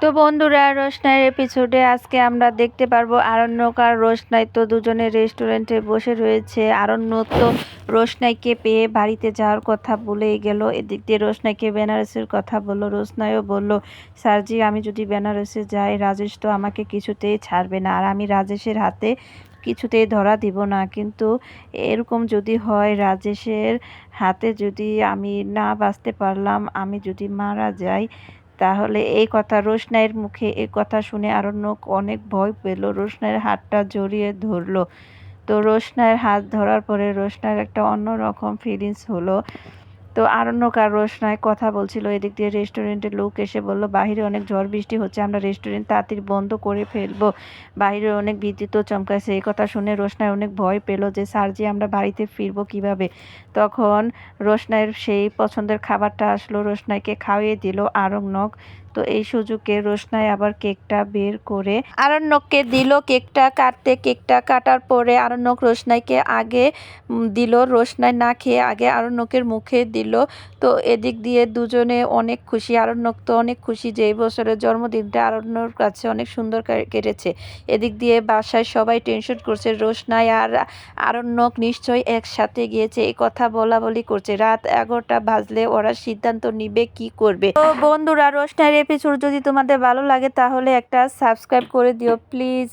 তো বন্ধুরা, রোশনাইয়ের এপিসোডে আজকে আমরা দেখতে পারবো আরণ্যক আর রোশনাই তো দুজনে রেস্টুরেন্টে বসে রয়েছে। আরণ্যক তো রোশনাইকে পেয়ে বাড়িতে যাওয়ার কথা বলেই গেল। এদিক দিয়ে রোশনাইকে বেনারসের কথা বললো। রোশনাইও বলল, স্যারজি আমি যদি বেনারসে যাই রাজেশ তো আমাকে কিছুতেই ছাড়বে না, আর আমি রাজেশের হাতে কিছুতেই ধরা দিব না। কিন্তু এরকম যদি হয়, রাজেশের হাতে যদি আমি না বাঁচতে পারলাম, আমি যদি মারা যাই, তাহলে এই কথা রোশনাইয়ের মুখে এই কথা শুনে আরণ্যক অনেক ভয় পেল। রোশনাইয়ের হাতটা জড়িয়ে ধরলো। তো রোশনাইয়ের হাত ধরার পরে রোশনাইয়ের একটা অন্যরকম ফিলিংস হলো। তো আরণ্যক আর রোশনাই কথা বলছিল, এদিক দিয়ে রেস্টুরেন্টের লোক এসে বলল, বাহিরে অনেক ঝড় বৃষ্টি হচ্ছে, আমরা রেস্টুরেন্ট তাড়াতাড়ি বন্ধ করে ফেলবো, বাহিরে অনেক বিদ্যুৎ চমকাছে। এই কথা শুনে রোশনাই অনেক ভয় পেল যে স্যারজি আমরা বাড়িতে ফিরবো কিভাবে। তখন রোশনাইয়ের সেই পছন্দের খাবারটা আসলো, রোশনাইকে খাইয়ে দিল আরণ্যক। তো এই সুযোগে রোশনাই আবার কেকটা বের করে আরণ্যককে দিল কেকটা কাটতে। কেকটা কাটার পরে আরণ্যক রোশনাইকে আগে দিল, রোশনাই না খেয়ে আগে আরণ্যকের মুখে দিল। তো এদিক দিয়ে দুজনে অনেক খুশি। আরণ্যক তো অনেক খুশি যে এই বছরের জন্মদিনটা আরণ্যর কাছে অনেক সুন্দর কেটেছে। এদিক দিয়ে বাসায় সবাই টেনশন করছে, রোশনাই আর আরণ্যক নিশ্চয়ই একসাথে গিয়েছে, এই কথা বলা বলি করছে। রাত 11টা বাজলে ওরা সিদ্ধান্ত নিবে কি করবে। তো বন্ধুরা, রোশনাইয়ের এপিসোড যদি তোমাদের ভালো লাগে তাহলে একটা সাবস্ক্রাইব করে দিও প্লিজ।